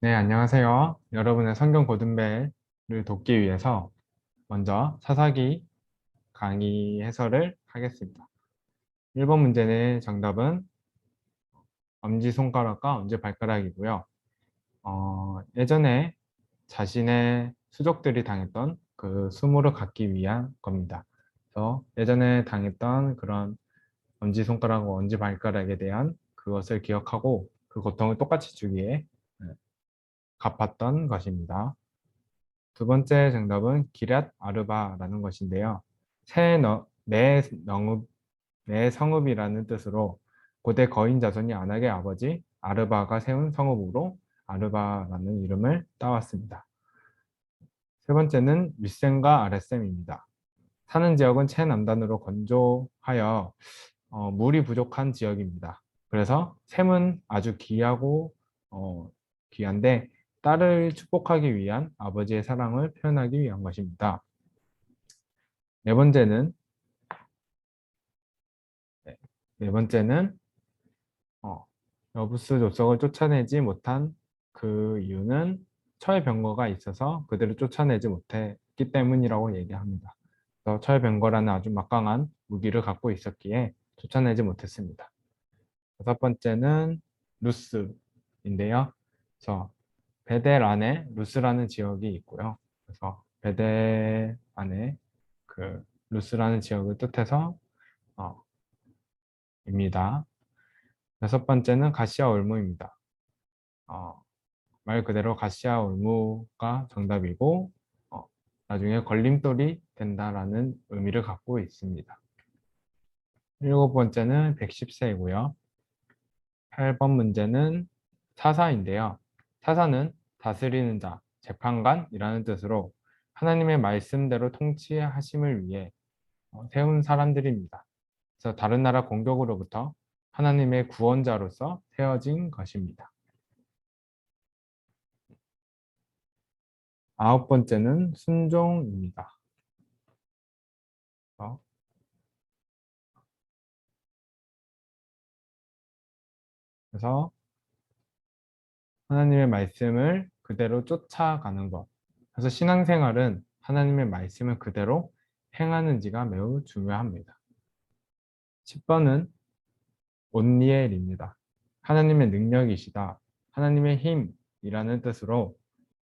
네, 안녕하세요. 여러분의 성경 고등배를 돕기 위해서 먼저 사사기 강의 해설을 하겠습니다. 1번 문제는 정답은 엄지손가락과 엄지발가락이고요. 예전에 자신의 수족들이 당했던 그 수모를 갖기 위한 겁니다. 그래서 예전에 당했던 그런 엄지손가락과 엄지발가락에 대한 그것을 기억하고 그 고통을 똑같이 주기에 갚았던 것입니다. 두 번째 정답은 기럇 아르바라는 것인데요. 내 성읍이라는 뜻으로 고대 거인 자손이 아낙의 아버지 아르바가 세운 성읍으로 아르바라는 이름을 따왔습니다. 세 번째는 윗셈과 아랫셈입니다. 사는 지역은 최남단으로 건조하여 물이 부족한 지역입니다. 그래서 셈은 아주 귀하고 귀한데 딸을 축복하기 위한 아버지의 사랑을 표현하기 위한 것입니다. 네 번째는 네, 네 번째는 여부스 족속을 쫓아내지 못한 그 이유는 철병거가 있어서 그들을 쫓아내지 못했기 때문이라고 얘기합니다. 그래서 철병거라는 아주 막강한 무기를 갖고 있었기에 쫓아내지 못했습니다. 다섯 번째는 루스인데요. 그래서 베델 안에 루스라는 지역이 있고요. 그래서 베델 안에 그 루스라는 지역을 뜻해서 어, 입니다. 여섯 번째는 가시아 올무입니다. 어, 말 그대로 가시아 올무가 정답이고 어, 나중에 걸림돌이 된다라는 의미를 갖고 있습니다. 일곱 번째는 110세이고요. 8번 문제는 사사인데요. 사사는 다스리는 자, 재판관이라는 뜻으로 하나님의 말씀대로 통치하심을 위해 세운 사람들입니다. 그래서 다른 나라 공격으로부터 하나님의 구원자로서 세워진 것입니다. 아홉 번째는 순종입니다. 어, 그래서 하나님의 말씀을 그대로 쫓아가는 것. 그래서 신앙생활은 하나님의 말씀을 그대로 행하는지가 매우 중요합니다. 10번은 온니엘입니다. 하나님의 능력이시다. 하나님의 힘이라는 뜻으로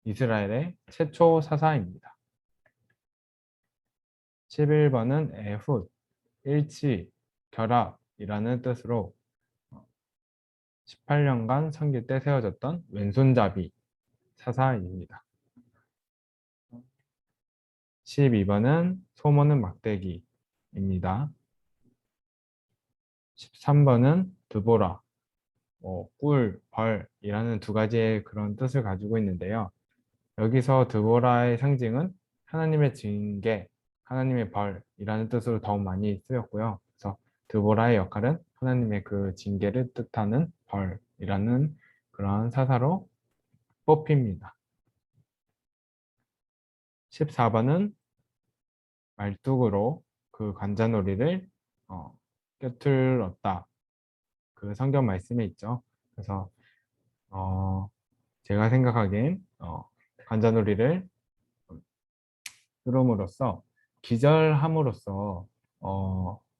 이스라엘의 최초 사사입니다. 11번은 에훗, 일치, 결합이라는 뜻으로 18년간 선교 때 세워졌던 왼손잡이 사사입니다. 12번은 소모는 막대기입니다. 13번은 드보라, 꿀, 벌이라는 두 가지의 그런 뜻을 가지고 있는데요. 여기서 드보라의 상징은 하나님의 징계, 하나님의 벌이라는 뜻으로 더욱 많이 쓰였고요. 그래서 드보라의 역할은 하나님의 그 징계를 뜻하는 벌이라는 그러한 사사로 뽑힙니다. 14번은 말뚝으로 그 관자놀이를 꿰뚫었다. 그 성경 말씀에 있죠. 그래서 어, 제가 생각하기엔 관자놀이를 뚫음으로써 기절함으로써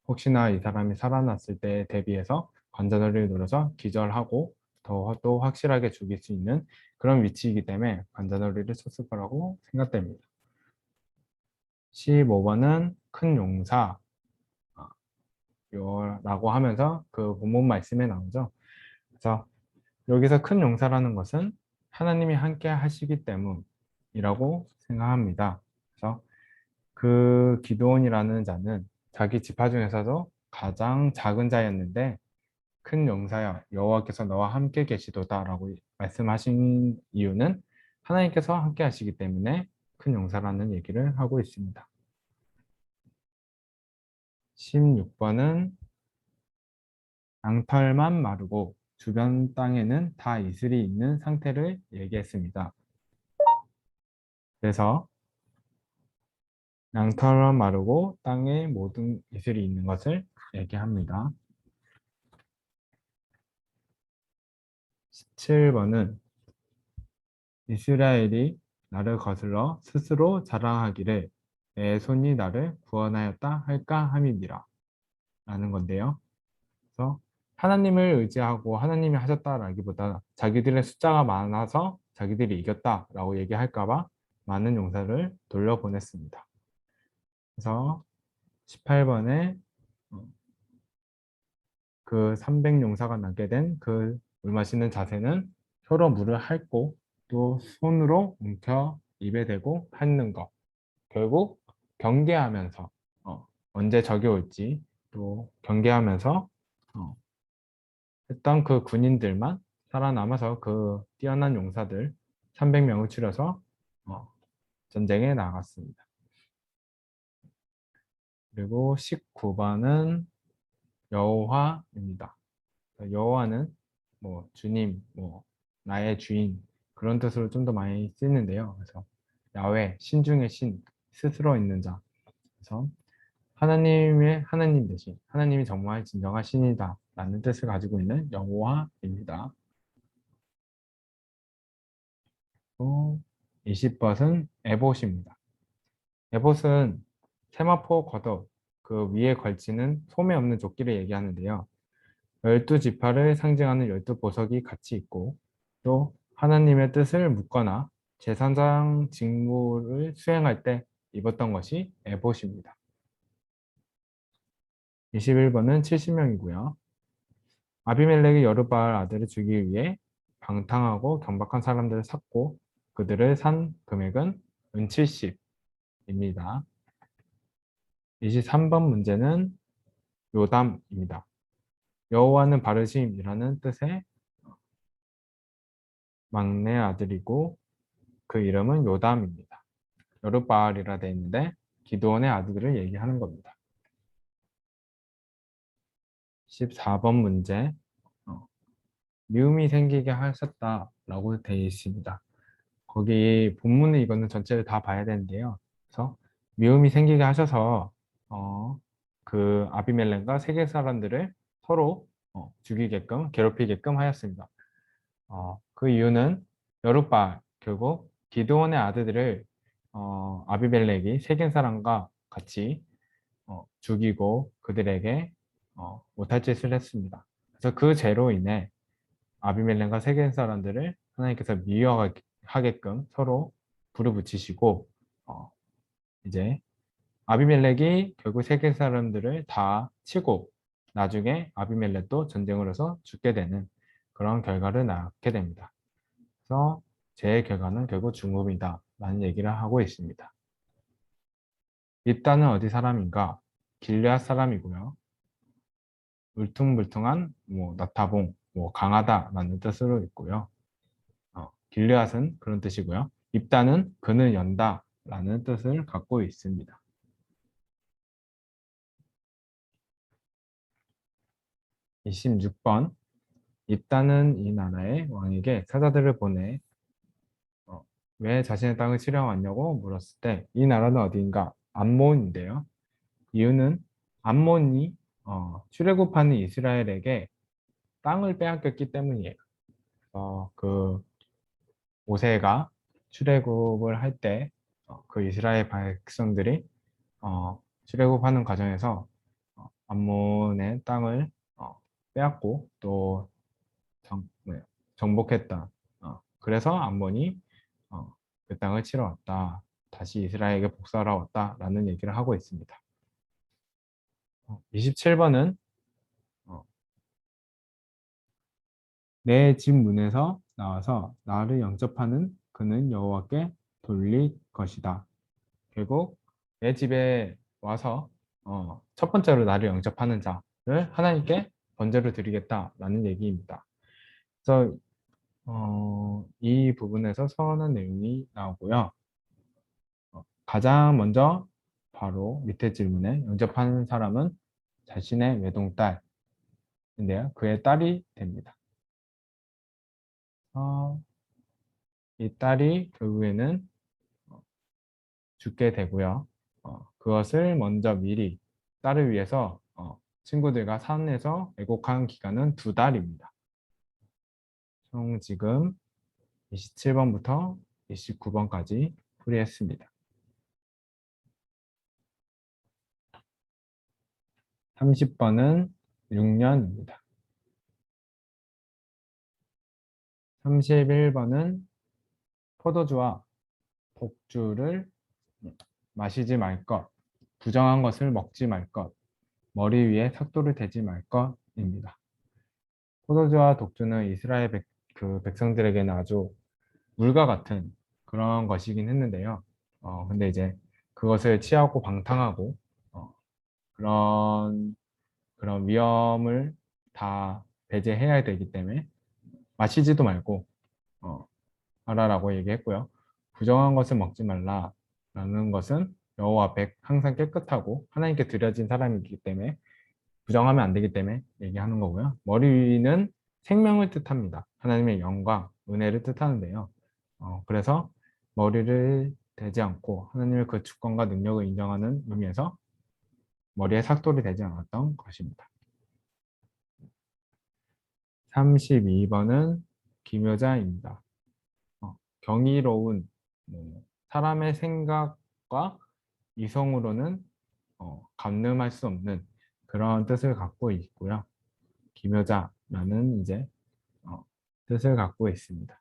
혹시나 이 사람이 살아났을 때 대비해서 관자놀이를 눌러서 기절하고 더 또 확실하게 죽일 수 있는 그런 위치이기 때문에 관자놀이를 쳤을 거라고 생각됩니다. 15번은 큰 용사 라고 하면서 그 본문 말씀에 나오죠. 그래서 여기서 큰 용사라는 것은 하나님이 함께 하시기 때문이라고 생각합니다. 그래서 그 기드온이라는 자는 자기 지파 중에서도 가장 작은 자였는데 큰 용사여 여호와께서 너와 함께 계시도다라고 말씀하신 이유는 하나님께서 함께 하시기 때문에 큰 용사라는 얘기를 하고 있습니다. 16번은 양털만 마르고 주변 땅에는 다 이슬이 있는 상태를 얘기했습니다. 그래서 양털만 마르고 땅에 모든 이슬이 있는 것을 얘기합니다. 17번은 이스라엘이 나를 거슬러 스스로 자랑하기를 내 손이 나를 구원하였다 할까 함이니라 라는 건데요. 그래서 하나님을 의지하고 하나님이 하셨다라기보다 자기들의 숫자가 많아서 자기들이 이겼다라고 얘기할까 봐 많은 용사를 돌려보냈습니다. 그래서 18번에 그 300용사가 나게 된 그 물 마시는 자세는 혀로 물을 핥고 또 손으로 움켜 입에 대고 핥는 것. 결국 경계하면서 언제 적이 올지 또 경계하면서 어, 했던 그 군인들만 살아남아서 그 뛰어난 용사들 300명을 추려서 전쟁에 나갔습니다. 그리고 19번은 여호와입니다. 여호와는 뭐 주님, 뭐 나의 주인 그런 뜻으로 좀 더 많이 쓰는데요. 그래서 야훼, 신 중의 신, 스스로 있는 자. 그래서 하나님의 하나님 대신 하나님이 정말 진정한 신이다 라는 뜻을 가지고 있는 여호와입니다. 또 20번은 에봇입니다. 에봇은 세마포 겉옷 그 위에 걸치는 소매 없는 조끼를 얘기하는데요. 12지파를 상징하는 12보석이 같이 있고 또 하나님의 뜻을 묻거나 제사장 직무를 수행할 때 입었던 것이 에봇입니다. 21번은 70명이고요. 아비멜렉이 여룻바알 아들을 죽이기 위해 방탕하고 경박한 사람들을 샀고 그들을 산 금액은 은 70입니다. 23번 문제는 요담입니다. 여호와는 바르심이라는 뜻의 막내 아들이고 그 이름은 요담입니다. 여룻바알이라 되어 있는데 기드온의 아들들을 얘기하는 겁니다. 14번 문제 미움이 생기게 하셨다라고 되어 있습니다. 거기 본문은 이거는 전체를 다 봐야 되는데요. 그래서 미움이 생기게 하셔서 그 아비멜렉과 세계 사람들을 서로 죽이게끔 괴롭히게끔 하였습니다. 그 이유는 여룻바알 결국 기드온의 아들들을 아비멜렉이 세겜 사람과 같이 죽이고 그들에게 못할 짓을 했습니다. 그래서 그 죄로 인해 아비멜렉과 세겜 사람들을 하나님께서 미워하게끔 서로 불을 붙이시고 이제 아비멜렉이 결국 세겜 사람들을 다 치고 나중에 아비멜렉도 전쟁으로서 죽게 되는 그런 결과를 낳게 됩니다. 그래서 제 결과는 결국 죽음이다 라는 얘기를 하고 있습니다. 입다는 어디 사람인가? 길르앗 사람이고요. 울퉁불퉁한 뭐 나타봉, 뭐 강하다 라는 뜻으로 있고요. 길르앗은 그런 뜻이고요. 입다는 그는 연다 라는 뜻을 갖고 있습니다. 26번 입다는 이 나라의 왕에게 사자들을 보내 왜 자신의 땅을 치러왔냐고 물었을 때 이 나라는 어디인가? 암몬인데요. 이유는 암몬이 출애굽하는 이스라엘에게 땅을 빼앗겼기 때문이에요. 그 모세가 출애굽을 할 때 그 이스라엘 백성들이 출애굽하는 과정에서 암몬의 땅을 빼앗고 또 정복했다. 그래서 암몬이 그 땅을 치러 왔다. 다시 이스라엘에게 복수하러 왔다라는 얘기를 하고 있습니다. 27번은 내 집 문에서 나와서 나를 영접하는 그는 여호와께 돌릴 것이다. 결국 내 집에 와서 첫 번째로 나를 영접하는 자를 하나님께 번제를 드리겠다라는 얘기입니다. 그래서 이 부분에서 서운한 내용이 나오고요. 가장 먼저 바로 밑에 질문에 영접하는 사람은 자신의 외동딸인데요. 그의 딸이 됩니다. 이 딸이 결국에는 죽게 되고요. 그것을 먼저 미리 딸을 위해서 친구들과 산에서 애곡한 기간은 2달입니다. 총 지금 27번부터 29번까지 풀이했습니다. 30번은 6년입니다. 31번은 포도주와 복주를 마시지 말 것, 부정한 것을 먹지 말 것, 머리 위에 삭도를 대지 말 것입니다. 포도주와 독주는 이스라엘 그 백성들에게는 아주 물과 같은 그런 것이긴 했는데요. 근데 이제 그것을 취하고 방탕하고 어, 그런 위험을 다 배제해야 되기 때문에 마시지도 말고 어, 하라라고 얘기했고요. 부정한 것을 먹지 말라라는 것은 여호와 앞에 항상 깨끗하고 하나님께 드려진 사람이기 때문에 부정하면 안 되기 때문에 얘기하는 거고요. 머리는 생명을 뜻합니다. 하나님의 영광, 은혜를 뜻하는데요. 그래서 머리를 대지 않고 하나님의 그 주권과 능력을 인정하는 의미에서 머리에 삭돌이 되지 않았던 것입니다. 32번은 기묘자입니다. 경이로운 사람의 생각과 이성으로는 감늠할 수 없는 그런 뜻을 갖고 있고요. 기묘자라는 이제 뜻을 갖고 있습니다.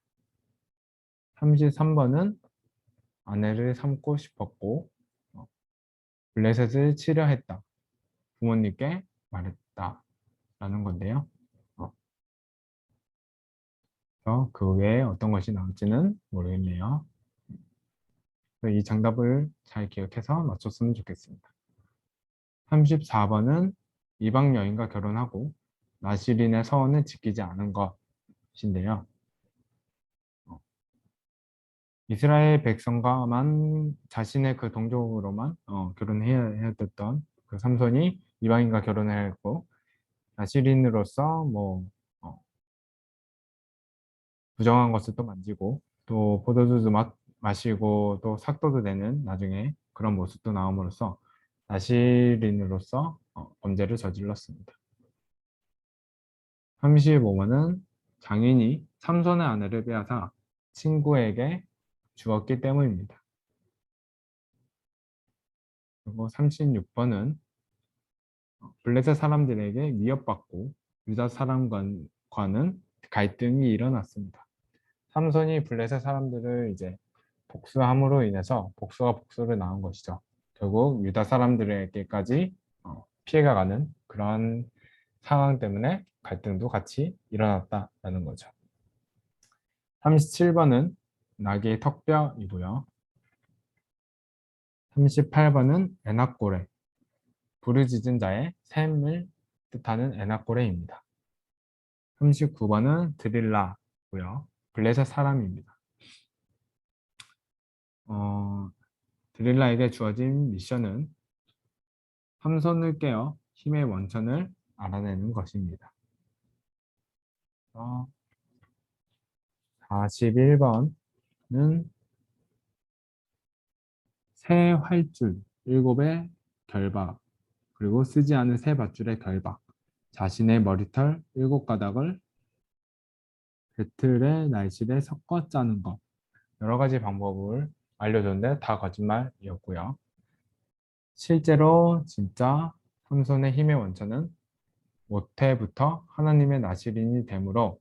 33번은 아내를 삼고 싶었고 블레셋을 치려 했다. 부모님께 말했다. 라는 건데요. 그 외에 어떤 것이 나올지는 모르겠네요. 이 정답을 잘 기억해서 맞췄으면 좋겠습니다. 34번은 이방 여인과 결혼하고 나시린의 서원을 지키지 않은 것인데요. 이스라엘 백성과만 자신의 그 동족으로만 결혼해야 됐던 그 삼손이 이방인과 결혼을 했고 나시린으로서 어, 부정한 것을 또 만지고 또 포도주도 마시고 또 삭도도 되는 나중에 그런 모습도 나옴으로써 나시린으로서 범죄를 저질렀습니다. 35번은 장인이 삼손의 아내를 빼앗아 친구에게 주었기 때문입니다. 그리고 36번은 블레셋 사람들에게 미움받고 유다 사람과는 갈등이 일어났습니다. 삼손이 블레셋 사람들을 이제 복수함으로 인해서 복수가 복수를 낳은 것이죠. 결국 유다 사람들에게까지 피해가 가는 그런 상황 때문에 갈등도 같이 일어났다라는 거죠. 37번은 나귀의 턱뼈이고요. 38번은 에낙고레, 부르짖은 자의 샘을 뜻하는 에낙고레입니다. 39번은 드릴라고요. 블레셋 사람입니다. 드릴라에게 주어진 미션은 삼손을 깨어 힘의 원천을 알아내는 것입니다. 41번은 새 활줄 7의 결박, 그리고 쓰지 않은 새 밧줄의 결박, 자신의 머리털 7가닥을 배틀의 날실에 섞어 짜는 것. 여러 가지 방법을 알려줬는데 다 거짓말이었고요. 실제로 진짜 삼손의 힘의 원천은 모태부터 하나님의 나시린이 되므로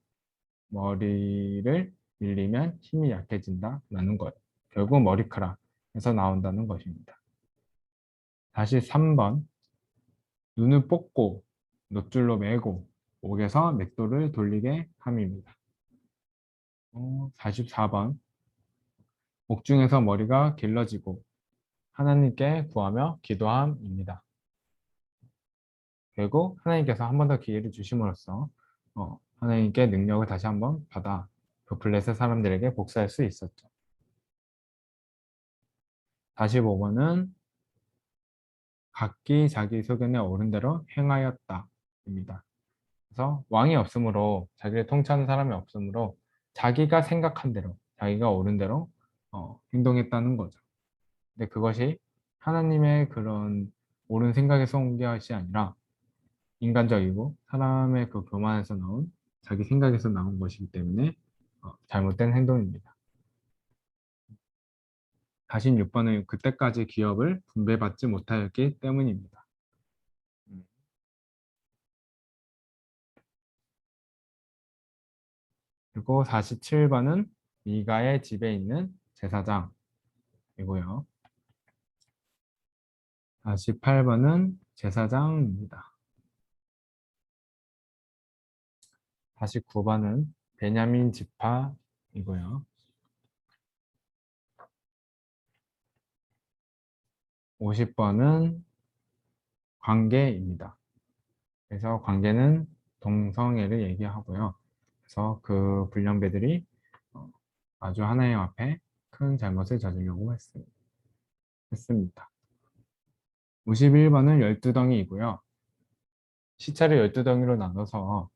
머리를 밀리면 힘이 약해진다라는 것. 결국 머리카락에서 나온다는 것입니다. 다시 3번. 눈을 뽑고 놋줄로 매고 옥에서 맷돌을 돌리게 함입니다. 44번. 옥중에서 머리가 길러지고 하나님께 구하며 기도함입니다. 결국 하나님께서 한 번 더 기회를 주심으로써 하나님께 능력을 다시 한번 받아 그 블레셋 사람들에게 복수할 수 있었죠. 45번은 각기 자기 소견에 옳은 대로 행하였다입니다. 그래서 왕이 없으므로 자기를 통치하는 사람이 없으므로 자기가 생각한 대로 자기가 옳은 대로 행동했다는 거죠. 근데 그것이 하나님의 그런 옳은 생각에서 온 것이 아니라 인간적이고 사람의 그 교만에서 나온 자기 생각에서 나온 것이기 때문에 잘못된 행동입니다. 46번은 그때까지 기업을 분배받지 못하였기 때문입니다. 그리고 47번은 미가의 집에 있는 제사장이고요. 48번은 제사장입니다. 49번은 베냐민 지파이고요. 50번은 관계입니다. 그래서 관계는 동성애를 얘기하고요. 그래서 그 불량배들이 아주 하나님 앞에 큰 잘못을 저지르려고 했습니다. 51번은 12덩이이고요. 시차를 12덩이로 나눠서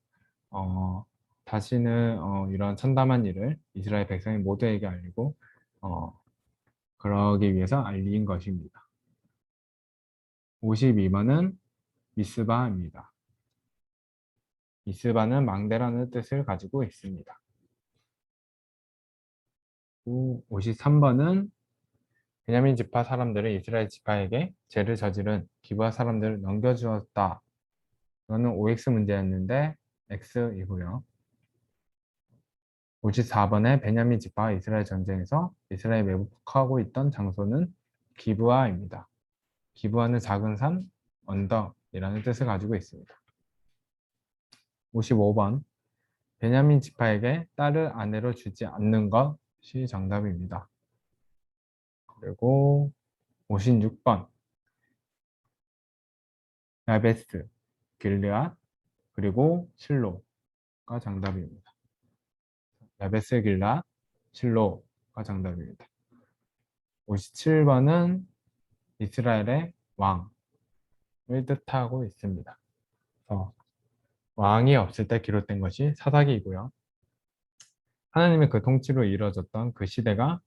다시는 이런 참담한 일을 이스라엘 백성이 모두에게 알리고 그러기 위해서 알린 것입니다. 52번은 미스바입니다. 미스바는 망대라는 뜻을 가지고 있습니다. 53번은 베냐민 지파 사람들을 이스라엘 지파에게 죄를 저지른 기브아 사람들을 넘겨주었다. 이거는 OX 문제였는데 X이고요. 54번에 베냐민 지파와 이스라엘 전쟁에서 이스라엘이 매복하고 있던 장소는 기브아입니다. 기브아는 작은 산, 언덕이라는 뜻을 가지고 있습니다. 55번 베냐민 지파에게 딸을 아내로 주지 않는 것이 정답입니다. 그리고 56번 야베스, 길르앗, 그리고 실로가 정답입니다. 야베스, 길르앗, 실로가 정답입니다. 57번은 이스라엘의 왕을 뜻하고 있습니다. 왕이 없을 때 기록된 것이 사사기이고요. 하나님의 그 통치로 이루어졌던 그 시대가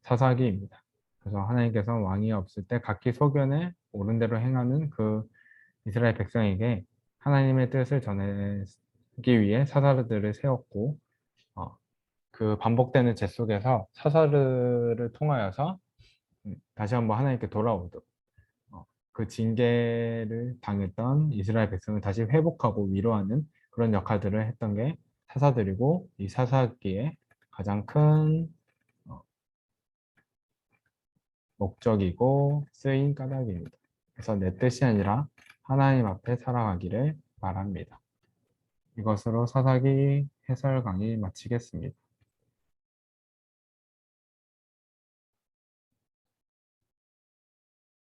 사사기입니다. 그래서 하나님께서 왕이 없을 때 각기 소견에 옳은 대로 행하는 그 이스라엘 백성에게 하나님의 뜻을 전하기 위해 사사들을 세웠고 그 반복되는 죄 속에서 사사들을 통하여서 다시 한번 하나님께 돌아오도록 그 징계를 당했던 이스라엘 백성을 다시 회복하고 위로하는 그런 역할들을 했던 게 사사들이고 이 사사기의 가장 큰 목적이고 쓰인 까닭입니다. 그래서 내 뜻이 아니라 하나님 앞에 살아가기를 바랍니다. 이것으로 사사기 해설 강의 마치겠습니다.